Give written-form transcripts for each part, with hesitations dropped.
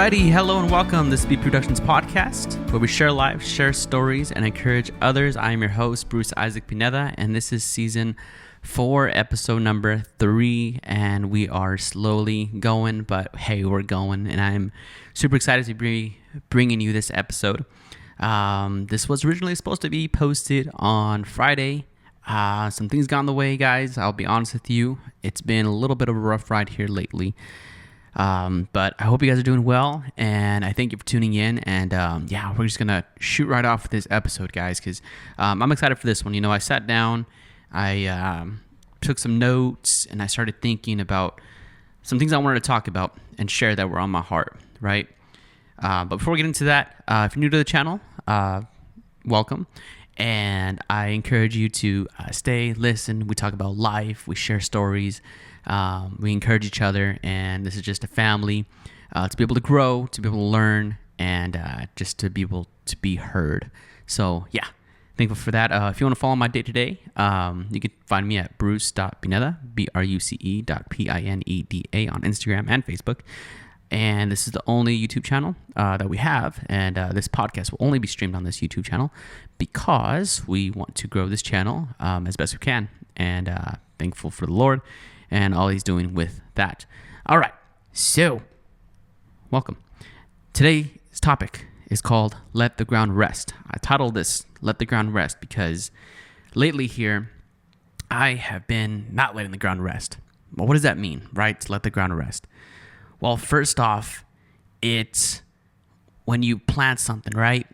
Alrighty, hello and welcome to the Speed Productions podcast, where we share lives, share stories, and encourage others. I am your host, Bruce Isaac Pineda, and this is season 4, episode number 3, and we are slowly going, but hey, we're going, and I'm super excited to be bringing you this episode. This was originally supposed to be posted on Friday. Some things got in the way, guys. I'll be honest with you. It's been a little bit of a rough ride here lately. But I hope you guys are doing well, and I thank you for tuning in, and we're just going to shoot right off with this episode, guys, because I'm excited for this one. You know, I sat down, I took some notes, and I started thinking about some things I wanted to talk about and share that were on my heart, right? But before we get into that, if you're new to the channel, welcome, and I encourage you to stay, listen. We talk about life, we share stories, we encourage each other, and this is just a family to be able to grow, to be able to learn, and just to be able to be heard. So yeah, thankful for that. If you want to follow my day-to-day, you can find me at bruce.pineda, BRUCE.PINEDA on Instagram and Facebook. And this is the only YouTube channel that we have, and this podcast will only be streamed on this YouTube channel because we want to grow this channel as best we can, and thankful for the Lord and all he's doing with that. All right, so welcome. Today's topic is called Let the Ground Rest. I titled this Let the Ground Rest because lately here I have been not letting the ground rest. Well, what does that mean, right? To let the ground rest. Well, first off, it's when you plant something, right?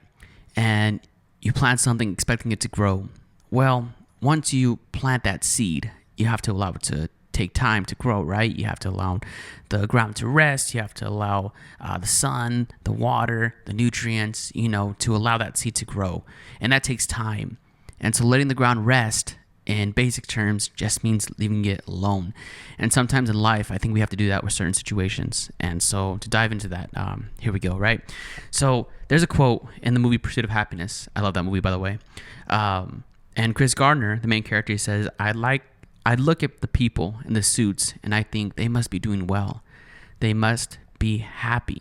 And you plant something expecting it to grow. Well, once you plant that seed, you have to allow it to take time to grow, right? You have to allow the ground to rest. You have to allow the sun, the water, the nutrients, to allow that seed to grow. And that takes time. And so letting the ground rest, in basic terms, just means leaving it alone. And sometimes in life, I think we have to do that with certain situations. And so to dive into that, here we go, right? So there's a quote in the movie Pursuit of Happyness. I love that movie, by the way. And Chris Gardner, the main character, he says, I look at the people in the suits and I think they must be doing well. They must be happy,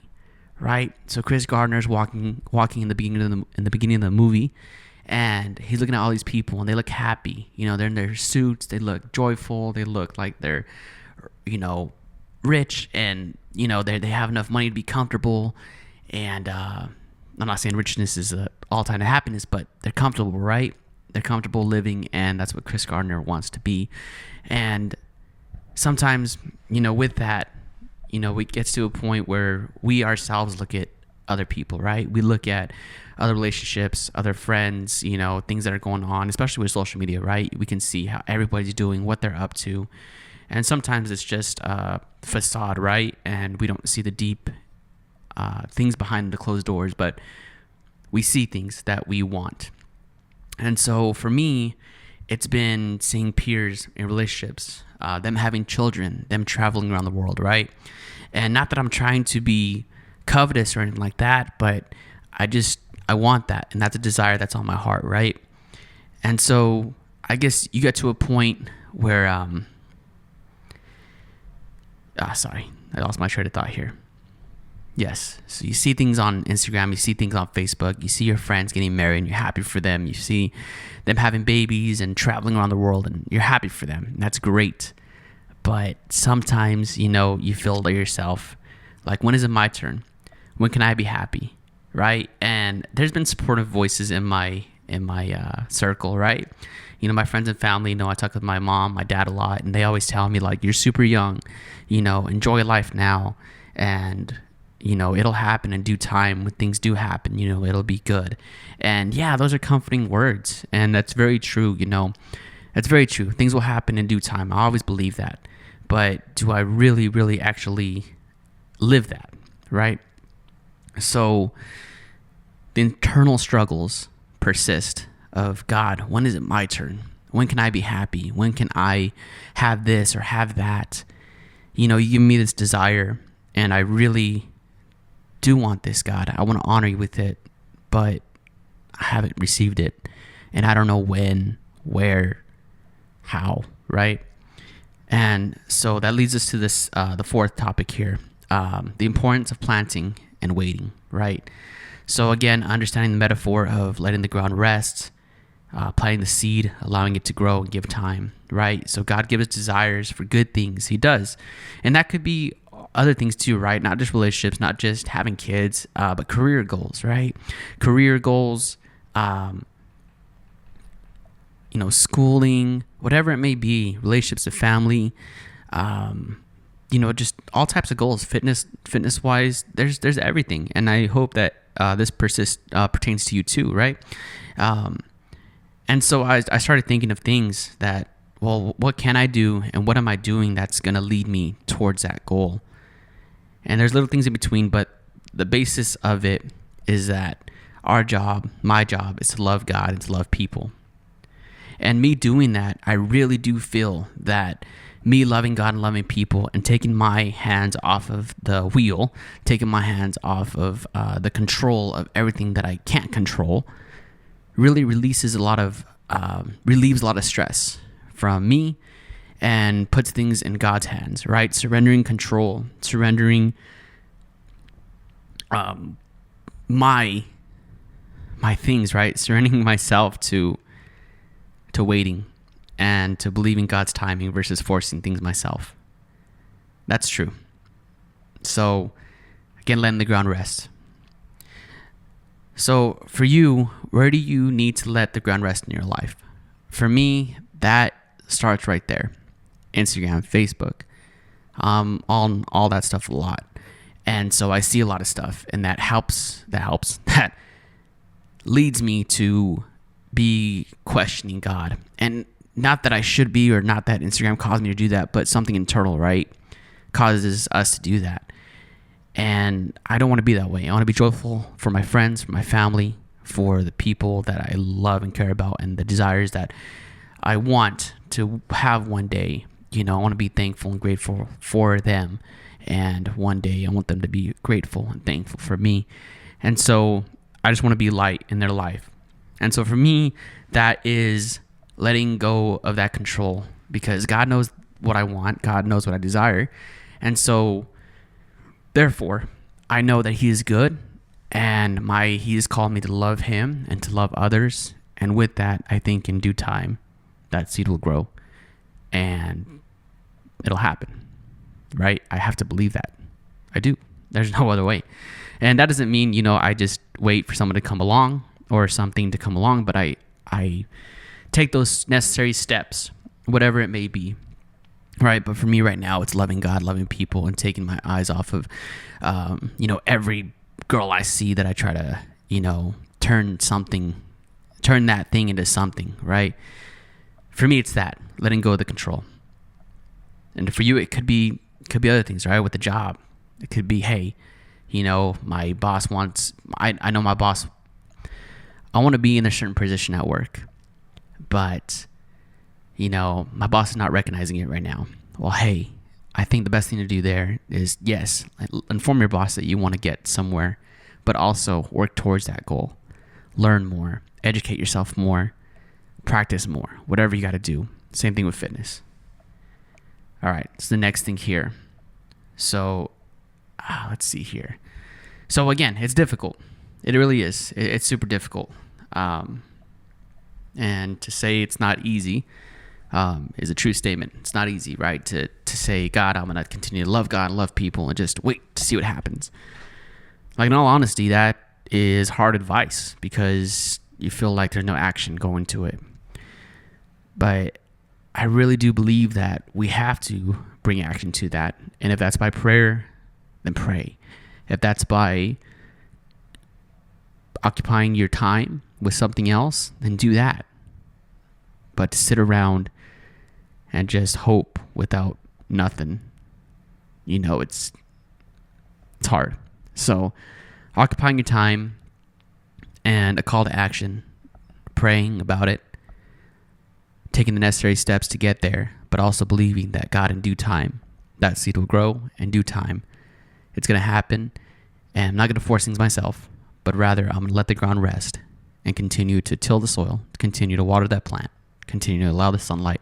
right? So Chris Gardner's walking in the beginning of the movie, and he's looking at all these people and they look happy. They're in their suits, they look joyful, they look like they're, rich, and they have enough money to be comfortable. And I'm not saying richness is all time to happiness, but they're comfortable, right? They're comfortable living, and that's what Chris Gardner wants to be. And sometimes, with that, it gets to a point where we ourselves look at other people, right? We look at other relationships, other friends, things that are going on, especially with social media, right? We can see how everybody's doing, what they're up to. And sometimes it's just a facade, right? And we don't see the deep things behind the closed doors, but we see things that we want. And so for me, it's been seeing peers in relationships, them having children, them traveling around the world, right? And not that I'm trying to be covetous or anything like that, but I want that, and that's a desire that's on my heart, right? And so I guess you get to a point where, sorry, I lost my train of thought here. Yes. So you see things on Instagram, you see things on Facebook, you see your friends getting married and you're happy for them. You see them having babies and traveling around the world and you're happy for them. And that's great. But sometimes, you feel to yourself, like, when is it my turn? When can I be happy? Right? And there's been supportive voices in my circle, right? My friends and family, I talk with my mom, my dad a lot, and they always tell me, like, you're super young, enjoy life now. And it'll happen in due time. When things do happen, it'll be good. And yeah, those are comforting words. And that's very true, That's very true. Things will happen in due time. I always believe that. But do I really, really actually live that, right? So the internal struggles persist of, God, when is it my turn? When can I be happy? When can I have this or have that? You give me this desire, and I really do want this, God. I want to honor you with it, but I haven't received it, and I don't know when, where, how, right? And so that leads us to this, the fourth topic here, the importance of planting and waiting, right? So again, understanding the metaphor of letting the ground rest, planting the seed, allowing it to grow and give time, right? So God gives us desires for good things. He does. And that could be other things too, right? Not just relationships, not just having kids, but career goals, right? Career goals, schooling, whatever it may be, relationships to family, just all types of goals, fitness wise, there's everything. And I hope that this pertains to you too, right? And so I started thinking of things that, well, what can I do and what am I doing that's going to lead me towards that goal? And there's little things in between, but the basis of it is that my job is to love God and to love people. And me doing that, I really do feel that me loving God and loving people and taking my hands off of the wheel, taking my hands off of the control of everything that I can't control, really relieves a lot of stress from me and puts things in God's hands, right? Surrendering control, surrendering my things, right? Surrendering myself to waiting and to believing God's timing versus forcing things myself. That's true. So again, letting the ground rest. So for you, where do you need to let the ground rest in your life? For me, that starts right there. Instagram, Facebook, all that stuff a lot. And so I see a lot of stuff, and that leads me to be questioning God. And not that I should be, or not that Instagram caused me to do that, but something internal, right, causes us to do that. And I don't want to be that way. I want to be joyful for my friends, for my family, for the people that I love and care about, and the desires that I want to have one day. I want to be thankful and grateful for them. And one day I want them to be grateful and thankful for me. And so I just want to be light in their life. And so for me, that is letting go of that control, because God knows what I want. God knows what I desire. And so therefore, I know that He is good, and He has called me to love Him and to love others. And with that, I think in due time, that seed will grow and it'll happen, right? I have to believe that. I do. There's no other way. And that doesn't mean, I just wait for someone to come along or something to come along, but I take those necessary steps, whatever it may be. Right, but for me right now, it's loving God, loving people, and taking my eyes off of, every girl I see that I try to, turn that thing into something. Right. For me, it's that letting go of the control. And for you, it could be other things, right? With the job, it could be, hey, my boss wants. I know my boss. I want to be in a certain position at work, but my boss is not recognizing it right now. Well, hey, I think the best thing to do there is, yes, inform your boss that you want to get somewhere, but also work towards that goal. Learn more, educate yourself more, practice more, whatever you got to do. Same thing with fitness. All right, so the next thing here. So let's see here. So again, it's difficult. It really is. It's super difficult. And to say it's not easy is a true statement. It's not easy, right? To say, God, I'm going to continue to love God and love people and just wait to see what happens. Like, in all honesty, that is hard advice because you feel like there's no action going to it. But I really do believe that we have to bring action to that. And if that's by prayer, then pray. If that's by occupying your time with something else, then do that. But to sit around and just hope without nothing, it's hard. So occupying your time and a call to action, praying about it, taking the necessary steps to get there, but also believing that God in due time, that seed will grow in due time. It's going to happen, and I'm not going to force things myself, but rather I'm going to let the ground rest and continue to till the soil, continue to water that plant, continue to allow the sunlight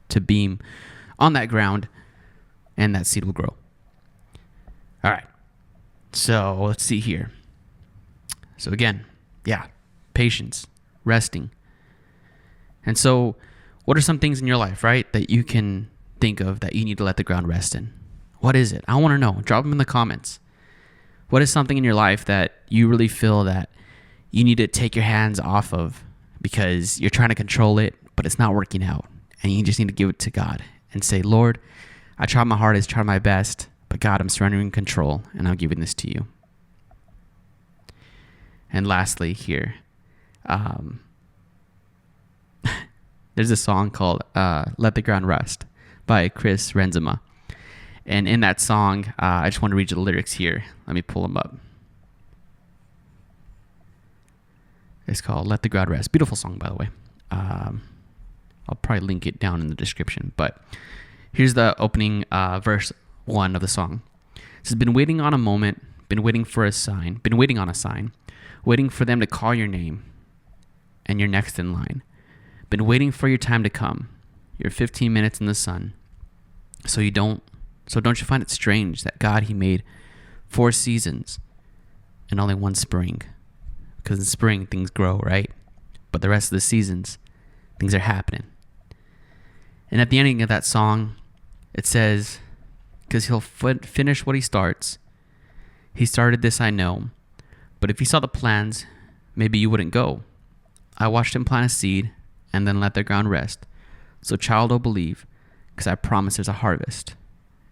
to beam on that ground, and that seed will grow. All right. So let's see here. So again, patience, resting. And so what are some things in your life, right, that you can think of that you need to let the ground rest in? What is it? I want to know. Drop them in the comments. What is something in your life that you really feel that you need to take your hands off of because you're trying to control it, but it's not working out? And you just need to give it to God and say, Lord, I tried my hardest, tried my best, but God, I'm surrendering control and I'm giving this to you. And lastly here, there's a song called Let the Ground Rest by Chris Renzema. And in that song, I just want to read you the lyrics here. Let me pull them up. It's called Let the Ground Rest. Beautiful song, by the way. I'll probably link it down in the description. But here's the opening verse 1 of the song. It says, been waiting on a moment, been waiting for a sign, been waiting on a sign, waiting for them to call your name, and you're next in line. Been waiting for your time to come. You're 15 minutes in the sun. So don't you find it strange that God, he made 4 seasons and only 1 spring? Because in spring, things grow, right? But the rest of the seasons, things are happening. And at the ending of that song, it says, because he'll finish what he starts. He started this, I know. But if he saw the plans, maybe you wouldn't go. I watched him plant a seed and then let the ground rest. So child, oh believe, because I promise there's a harvest.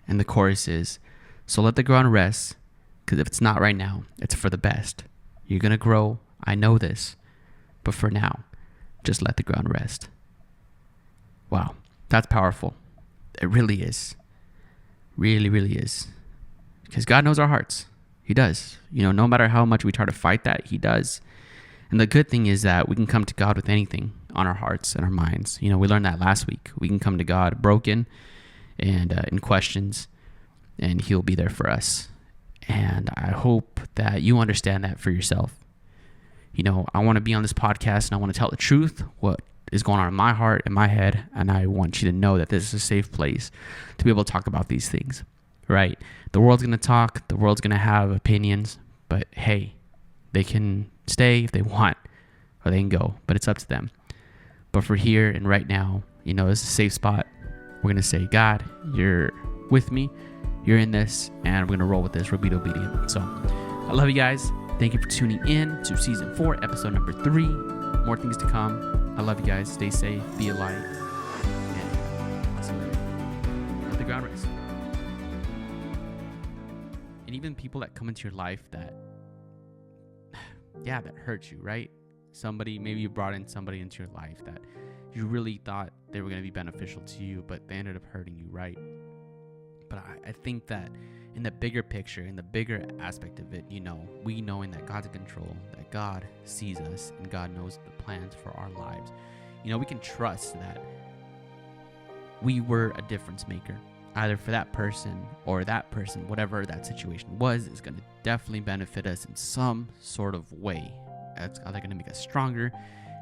And the chorus is, so let the ground rest, because if it's not right now, it's for the best. You're going to grow, I know this, but for now, just let the ground rest. Wow, that's powerful. It really is. Really, really is. Because God knows our hearts. He does. No matter how much we try to fight that, he does. And the good thing is that we can come to God with anything on our hearts and our minds. We learned that last week. We can come to God broken and in questions, and he'll be there for us. And I hope that you understand that for yourself. I want to be on this podcast and I want to tell the truth, what is going on in my heart and my head, and I want you to know that this is a safe place to be able to talk about these things, right? The world's going to talk, the world's going to have opinions, but hey, they can stay if they want, or they can go, but it's up to them. But for here and right now, it's a safe spot. We're going to say, God, you're with me, you're in this, and we're going to roll with this. We'll be obedient. So I love you guys. Thank you for tuning in to season 4, episode number 3. More things to come. I love you guys. Stay safe, be a light, and I'll see you later. Let the ground rest. And even people that come into your life that hurt you, right? Maybe you brought in somebody into your life that you really thought they were going to be beneficial to you, but they ended up hurting you, right? But I think that in the bigger picture, in the bigger aspect of it, we knowing that God's in control, that God sees us, and God knows the plans for our lives. We can trust that we were a difference maker, either for that person or that person, whatever that situation was, is going to definitely benefit us in some sort of way. It's either going to make us stronger,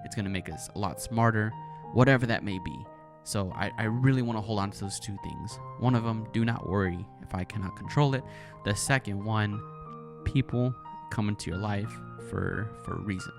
it's going to make us a lot smarter, whatever that may be. So I really want to hold on to those 2 things. One of them, do not worry if I cannot control it. The second one, people come into your life for a reason.